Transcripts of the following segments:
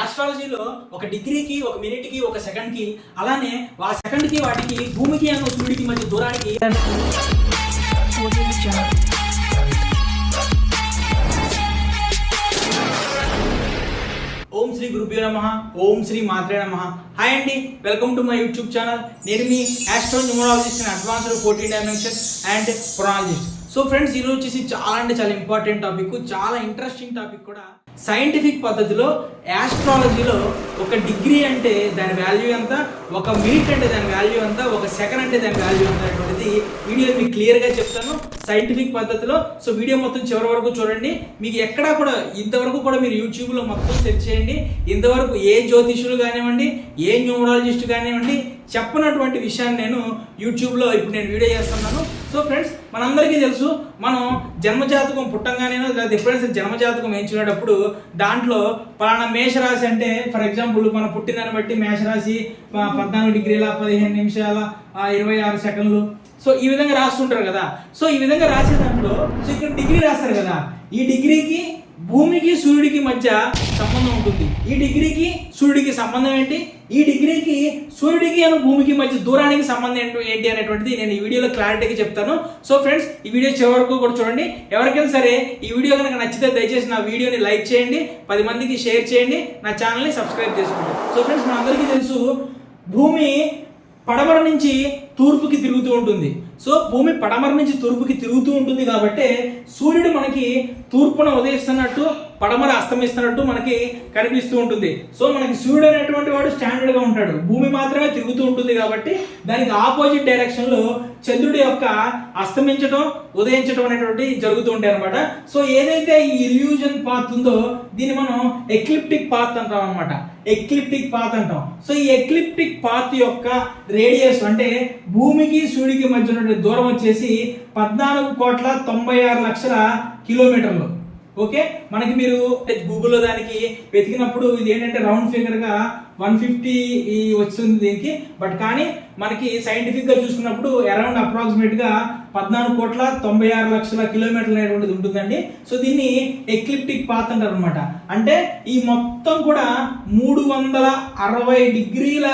ఆస్ట్రాలజీలో ఒక డిగ్రీకి, ఒక మినిట్కి, ఒక సెకండ్కి, అలానే ఆ సెకండ్కి వాటికి భూమికి అన్న సూర్యుడికి మధ్య దూరానికి ఓం శ్రీ గురుభ్యో నమః, ఓం శ్రీ మాత్రే నమః. హాయ్ అండి, welcome to my YouTube channel. నేను మీ astro numerologist and advanced 14 dimension and pronologist. So friends, ఈరోజు వచ్చేసి చాలా అంటే చాలా ఇంపార్టెంట్ టాపిక్, చాలా ఇంట్రెస్టింగ్ టాపిక్ కూడా. సైంటిఫిక్ పద్ధతిలో ఆస్ట్రాలజీలో ఒక డిగ్రీ అంటే దాని వాల్యూ ఎంత, ఒక మినిట్ అంటే దాని వాల్యూ ఎంత, ఒక సెకండ్ అంటే దాని వాల్యూ ఎంత అనేటువంటిది వీడియోలో మీకు క్లియర్గా చెప్తాను సైంటిఫిక్ పద్ధతిలో. సో వీడియో మొత్తం చివరి వరకు చూడండి. మీకు ఎక్కడా కూడా ఇంతవరకు కూడా మీరు యూట్యూబ్లో మొత్తం సెర్చ్ చేయండి, ఇంతవరకు ఏ జ్యోతిషులు కానివ్వండి, ఏ న్యూమరాలజిస్ట్ కానివ్వండి చెప్పనటువంటి విషయాన్ని నేను యూట్యూబ్లో ఇప్పుడు నేను వీడియో చేస్తున్నాను. సో ఫ్రెండ్స్, మనందరికీ తెలుసు, మనం జన్మజాతకం పుట్టంగానేనో లేదా ఎప్పుడైనా జన్మజాతకం ఎంచుకునేటప్పుడు దాంట్లో పలానా మేషరాశి అంటే, ఫర్ ఎగ్జాంపుల్ మన పుట్టినదాన్ని బట్టి మేషరాశి 14 డిగ్రీల 15 నిమిషాల 26 సెకండ్లు, సో ఈ విధంగా రాస్తుంటారు కదా. సో ఈ విధంగా రాసే దాంట్లో సో ఇక్కడ డిగ్రీ రాస్తారు కదా, ఈ డిగ్రీకి భూమికి సూర్యుడికి మధ్య సంబంధం ఉంటుంది. ఈ డిగ్రీకి సూర్యుడికి సంబంధం ఏంటి, ఈ డిగ్రీకి సూర్యుడికి భూమికి మధ్య దూరానికి సంబంధం ఏంటి అనేటువంటిది నేను ఈ వీడియోలో క్లారిటీగా చెప్తాను. సో ఫ్రెండ్స్, ఈ వీడియో చివరి వరకు కూడా చూడండి. ఎవరికైనా సరే ఈ వీడియో కనుక నచ్చితే దయచేసి నా వీడియోని లైక్ చేయండి, 10 మందికి షేర్ చేయండి, నా ఛానల్ని సబ్స్క్రైబ్ చేసుకోండి. సో ఫ్రెండ్స్, మనందరికీ తెలుసు, భూమి పడమర నుంచి తూర్పుకి తిరుగుతూ ఉంటుంది. సో భూమి పడమర నుంచి తూర్పుకి తిరుగుతూ ఉంటుంది కాబట్టి సూర్యుడు మనకి తూర్పున ఉదయిస్తున్నట్టు, పడమర అస్తమిస్తున్నట్టు మనకి కనిపిస్తూ ఉంటుంది. సో మనకి సూర్యుడు అనేటువంటి వాడు స్టాండర్డ్గా ఉంటాడు, భూమి మాత్రమే తిరుగుతూ ఉంటుంది కాబట్టి దానికి ఆపోజిట్ డైరెక్షన్లో చంద్రుడి యొక్క అస్తమించడం, ఉదయించడం అనేటువంటి జరుగుతూ ఉంటాయి అనమాట. సో ఏదైతే ఈ ఇల్యూజన్ పాత్ ఉందో దీన్ని మనం ఎక్లిప్టిక్ పాత్ అంటాం అనమాట, ఎక్లిప్టిక్ పాత్ అంటాం. సో ఈ ఎక్లిప్టిక్ పాత్ యొక్క రేడియస్ అంటే భూమికి సూర్యుడికి మధ్య ఉన్న దూరం వచ్చేసి 14,96,00,000 కిలోమీటర్లు. ఓకే, మనకి మీరు గూగుల్లో దానికి వెతికినప్పుడు ఇది ఏంటంటే రౌండ్ ఫిగర్గా 150 వస్తుంది దీనికి, బట్ కానీ మనకి సైంటిఫిక్గా చూసుకున్నప్పుడు అరౌండ్ అప్రాక్సిమేట్గా 14,96,00,000 కిలోమీటర్లు అనేటువంటిది ఉంటుందండి. సో దీన్ని ఎక్లిప్టిక్ పాత్ అంటారు అనమాట. అంటే ఈ మొత్తం కూడా 360 డిగ్రీల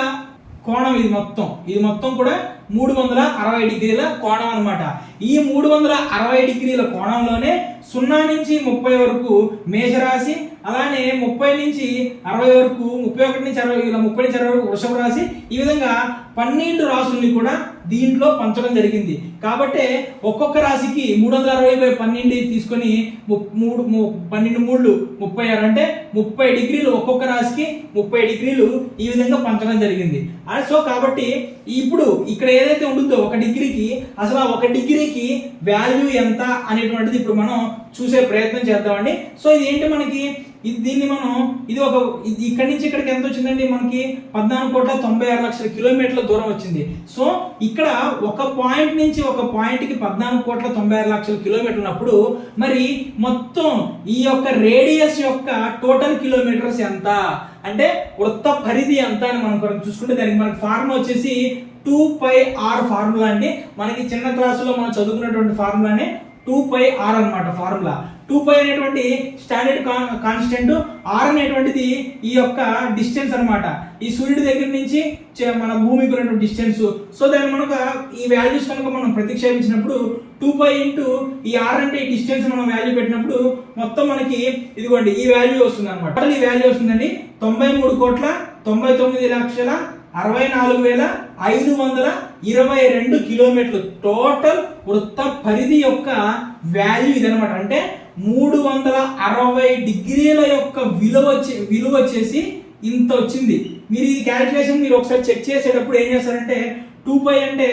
కోణం, ఇది మొత్తం కూడా 360 డిగ్రీల కోణం అనమాట. ఈ 360 డిగ్రీల కోణంలోనే 0 నుంచి 30 వరకు మేషరాశి, అలానే 30 నుంచి 60 వరకు, 31 నుంచి 60, ఇలా 30 నుంచి 60 వరకు వృషభ రాశి, ఈ విధంగా 12 రాశుల్ని కూడా దీంట్లో పంచడం జరిగింది. కాబట్టి ఒక్కొక్క రాశికి 360/12 తీసుకొని 12 36 అంటే 30 డిగ్రీలు ఒక్కొక్క రాశికి 30 డిగ్రీలు ఈ విధంగా పంచడం జరిగింది. సో కాబట్టి ఇప్పుడు ఇక్కడ ఏదైతే ఉంటుందో ఒక డిగ్రీకి, అసలు ఆ ఒక డిగ్రీకి వాల్యూ ఎంత అనేటువంటిది ఇప్పుడు మనం చూసే ప్రయత్నం చేద్దామండి. సో ఇది ఏంటి మనకి, దీన్ని మనం ఇది ఇక్కడి నుంచి ఇక్కడికి ఎంత వచ్చిందండి, మనకి 14,96,00,000 కిలోమీటర్ల దూరం వచ్చింది. సో ఇక్కడ ఒక పాయింట్ నుంచి ఒక పాయింట్కి 14,96,00,000 కిలోమీటర్లు ఉన్నప్పుడు మరి మొత్తం ఈ యొక్క రేడియస్ యొక్క టోటల్ కిలోమీటర్స్ ఎంత అంటే వృత్త పరిధి ఎంత అని మనం చూసుకుంటే దానికి మనకి ఫార్ములా వచ్చేసి 2πr ఫార్ములా అండి. మనకి చిన్న క్లాసులో మనం చదువుకున్నటువంటి ఫార్ములానే 2πr అనమాట. ఫార్ములా 2π అనేటువంటి స్టాండర్డ్ కాన్స్టెంట్, r అనేటువంటిది ఈ యొక్క డిస్టెన్స్ అనమాట, ఈ సూర్యుడి దగ్గర నుంచి మన భూమికి ఉన్నటువంటి డిస్టెన్స్. సో దాన్ని మనకు ఈ వాల్యూస్ కనుక మనం ప్రతిక్షేపించినప్పుడు 2π ఇంటూ ఈ r అంటే ఈ డిస్టెన్స్ మనం వాల్యూ పెట్టినప్పుడు మొత్తం మనకి ఇదిగోండి ఈ వాల్యూ వస్తుంది అనమాట. ఈ వాల్యూ వస్తుందండి 93,99,64,522 కిలోమీటర్లు టోటల్ వృత్త పరిధి యొక్క వాల్యూ ఇదనమాట. అంటే 360 డిగ్రీల యొక్క విలువ వచ్చేసి ఇంత వచ్చింది. మీరు ఈ క్యాలిక్యులేషన్ మీరు ఒకసారి చెక్ చేసేటప్పుడు ఏం చేస్తారంటే 2π అంటే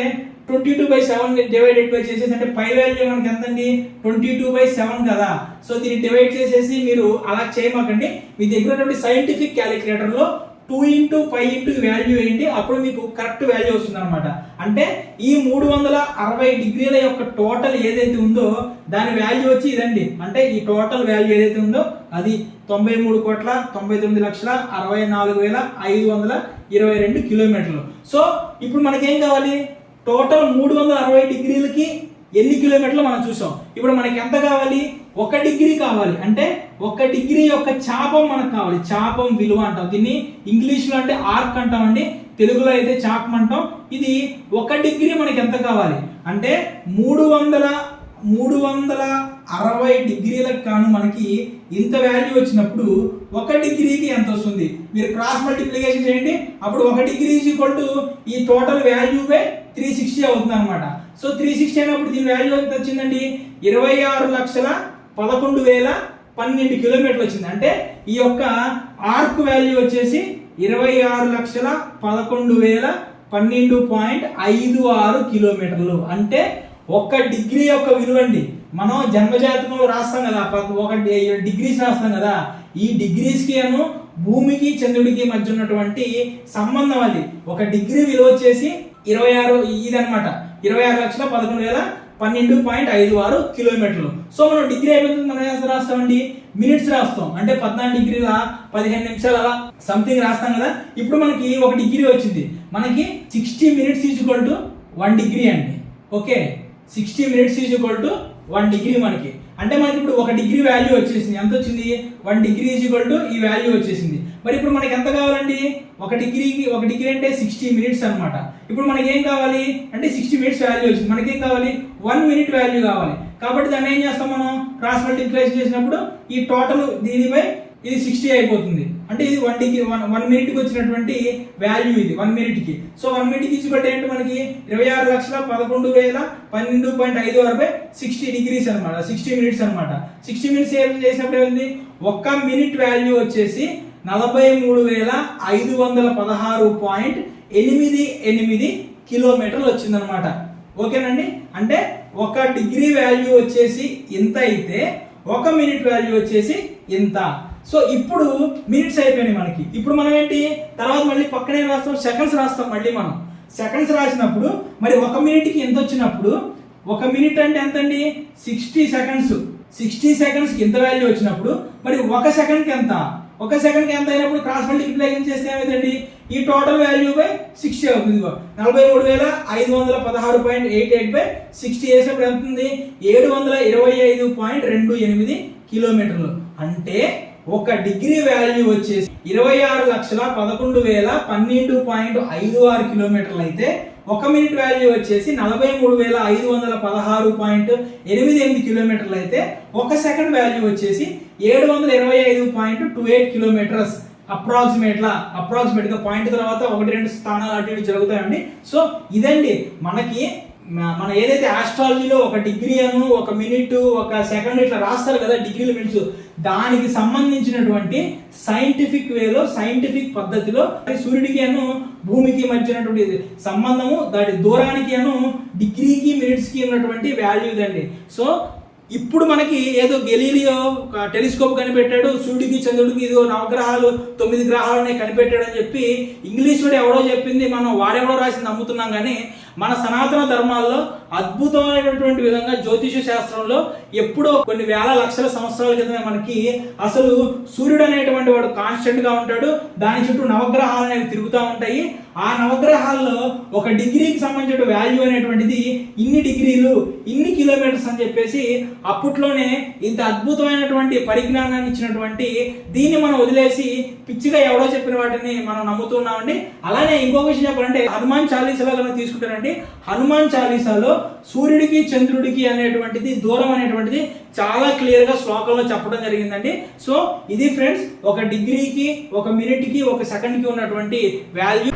22/7 డివైడెడ్ బై చేసేసి, అంటే పై వాల్యూ మనకి ఎంత అండి 22/7 కదా. సో దీన్ని డివైడ్ చేసేసి మీరు అలా చేయమాకండి, మీ దగ్గర ఉన్నటువంటి సైంటిఫిక్ క్యాలిక్యులేటర్లో 2 ఇంటూ π ఇంటూ వాల్యూ వేయండి, అప్పుడు మీకు కరెక్ట్ వాల్యూ వస్తుంది అనమాట. అంటే ఈ 360 డిగ్రీల యొక్క టోటల్ ఏదైతే ఉందో దాని వాల్యూ వచ్చి ఇదండి. అంటే ఈ టోటల్ వాల్యూ ఏదైతే ఉందో అది 93,99,64,522 కిలోమీటర్లు. సో ఇప్పుడు మనకేం కావాలి, టోటల్ 360 డిగ్రీలకి ఎన్ని కిలోమీటర్లు మనం చూసాం. ఇప్పుడు మనకి ఎంత కావాలి, ఒక డిగ్రీ కావాలి అంటే ఒక డిగ్రీ యొక్క చాపం మనకు కావాలి. చాపం విలువ అంటాం దీన్ని, ఇంగ్లీష్లో అంటే ఆర్క్ అంటామండి, తెలుగులో అయితే చాపం అంటాం. ఇది ఒక డిగ్రీ మనకి ఎంత కావాలి అంటే 360 డిగ్రీలకు కాను మనకి ఇంత వాల్యూ వచ్చినప్పుడు ఒక డిగ్రీకి ఎంత వస్తుంది మీరు క్రాస్ మల్టిప్లికేషన్ చేయండి. అప్పుడు ఒక డిగ్రీ ఈజ్ ఈక్వల్ టు ఈ టోటల్ వాల్యూ బై 360 అవుతుంది అనమాట. సో 360 అయినప్పుడు దీని వాల్యూ ఎంత వచ్చిందండి 26,11,012 కిలోమీటర్లు వచ్చింది. అంటే ఈ యొక్క ఆర్క్ వాల్యూ వచ్చేసి 26,11,012.56 కిలోమీటర్లు. అంటే ఒక్క డిగ్రీ యొక్క విలువ అండి. మనం జన్మజాతకంలో రాస్తాం కదా, ఒక డిగ్రీస్ రాస్తాం కదా, ఈ డిగ్రీస్కి భూమికి చంద్రుడికి మధ్య ఉన్నటువంటి సంబంధం అది. ఒక డిగ్రీ విలువ వచ్చేసి 26 ఇదనమాట, 26,11,012.56 కిలోమీటర్లు. సో మనం డిగ్రీ అయిపోతుంది, మనం ఎంత రాస్తామండి మినిట్స్ రాస్తాం. అంటే 14 డిగ్రీల 15 నిమిషాలు అలా సంథింగ్ రాస్తాం కదా. ఇప్పుడు మనకి ఒక డిగ్రీ వచ్చింది, మనకి 60 minutes is equal to 1 degree అండి. Okay, 60 minutes is equal to 1 degree మనకి. అంటే మనకి ఇప్పుడు ఒక డిగ్రీ వాల్యూ వచ్చేసింది. ఎంత వచ్చింది 1 డిగ్రీ ఈజ్ ఈక్వల్ టు ఈ వాల్యూ వచ్చేసింది. మరి ఇప్పుడు మనకి ఎంత కావాలండి ఒక డిగ్రీ అంటే 60 మినిట్స్ అనమాట. ఇప్పుడు మనకి ఏం కావాలి అంటే 60 మినిట్స్ వాల్యూ వచ్చింది, మనకేం కావాలి 1 మినిట్ వాల్యూ కావాలి. కాబట్టి దాన్ని ఏం చేస్తాం మనం క్రాస్ మల్టిప్లికేషన్ చేసినప్పుడు ఈ టోటల్ దీనిపై ఇది 60 అయిపోతుంది. అంటే ఇది 1 డిగ్రీ 1 మినిట్కి వచ్చినటువంటి వాల్యూ ఇది 1 మినిట్కి. సో 1 మినిట్కి ఇచ్చిబట్టి ఏంటి మనకి 26,11,012.56 డిగ్రీస్ అనమాట, 60 మినిట్స్ అనమాట. 60 మినిట్స్ చేసినప్పుడు ఏమైంది ఒక్క మినిట్ వాల్యూ వచ్చేసి 43,516.88 కిలోమీటర్లు వచ్చిందనమాట. ఓకేనండి, అంటే ఒక డిగ్రీ వాల్యూ వచ్చేసి ఇంత అయితే ఒక మినిట్ వాల్యూ వచ్చేసి ఇంత. సో ఇప్పుడు మినిట్స్ అయిపోయినాయి మనకి. ఇప్పుడు మనం ఏంటి తర్వాత మళ్ళీ పక్కనే రాస్తాం, సెకండ్స్ రాస్తాం. మళ్ళీ మనం సెకండ్స్ రాసినప్పుడు మరి ఒక మినిట్కి ఎంత వచ్చినప్పుడు, ఒక మినిట్ అంటే ఎంత అండి 60 సెకండ్స్. 60 సెకండ్స్కి ఎంత వాల్యూ వచ్చినప్పుడు మరి ఒక సెకండ్కి ఎంత, ఒక సెకండ్కి ఎంత అయినప్పుడు క్రాస్ మల్టిప్లికేషన్ చేస్తే ఏమైందండి ఈ టోటల్ వాల్యూ బై 60 అవుతుంది. 43,516.88/60 చేసినప్పుడు ఎంత ఉంది 725.28 కిలోమీటర్లు. అంటే ఒక డిగ్రీ వాల్యూ వచ్చేసి 26,11,012.56 కిలోమీటర్లు అయితే ఒక మినిట్ వాల్యూ వచ్చేసి 43,516.88 కిలోమీటర్లు అయితే ఒక సెకండ్ వాల్యూ వచ్చేసి 725.28 కిలోమీటర్స్. అప్రాక్సిమేట్గా పాయింట్ తర్వాత 1-2 స్థానాలు అటు ఇటు జరుగుతాయండి. సో ఇదండి మనకి మన ఏదైతే ఆస్ట్రాలజీలో ఒక డిగ్రీ అను ఒక మినిట్ ఒక సెకండ్ ఇట్లా రాస్తారు కదా డిగ్రీలు మినిట్స్, దానికి సంబంధించినటువంటి సైంటిఫిక్ వేలో సైంటిఫిక్ పద్ధతిలో సూర్యుడికి అను భూమికి మధ్య ఉన్నటువంటి సంబంధము, దాని దూరానికి అను డిగ్రీకి మినిట్స్కి ఉన్నటువంటి వాల్యూ ఇదండి. సో ఇప్పుడు మనకి ఏదో గెలీలియో టెలిస్కోప్ కనిపెట్టాడు, సూర్యుడికి చంద్రుడికి ఇదో నవగ్రహాలు 9 గ్రహాలనే కనిపెట్టాడు అని చెప్పి ఇంగ్లీష్లో ఎవడో చెప్పింది మనం వాడెవడో రాసి నమ్ముతున్నాం. కానీ మన సనాతన ధర్మాల్లో అద్భుతమైనటువంటి విధంగా జ్యోతిష శాస్త్రంలో ఎప్పుడో కొన్ని వేల లక్షల సంవత్సరాల క్రితమే మనకి అసలు సూర్యుడు అనేటువంటి వాడు కాన్స్టెంట్ గా ఉంటాడు, దాని చుట్టూ నవగ్రహాలు అనేవి తిరుగుతూ ఉంటాయి. ఆ నవగ్రహాల్లో ఒక డిగ్రీకి సంబంధించిన వాల్యూ అనేటువంటిది ఇన్ని డిగ్రీలు ఇన్ని కిలోమీటర్స్ అని చెప్పేసి అప్పట్లోనే ఇంత అద్భుతమైనటువంటి పరిజ్ఞానాన్ని ఇచ్చినటువంటి దీన్ని మనం వదిలేసి పిచ్చిగా ఎవడో చెప్పిన వాటిని మనం నమ్ముతున్నామండి. అలానే ఇంకొక విషయం చెప్పాలంటే హనుమాన్ చాలీసాలో కనుక తీసుకుంటారండి, హనుమాన్ చాలీసాలో సూర్యుడికి చంద్రుడికి అనేటువంటిది దూరం అనేటువంటిది చాలా క్లియర్గా శ్లోకంలో చెప్పడం జరిగిందండి. సో ఇది ఫ్రెండ్స్ ఒక డిగ్రీకి ఒక మినిట్కి ఒక సెకండ్కి ఉన్నటువంటి వాల్యూ.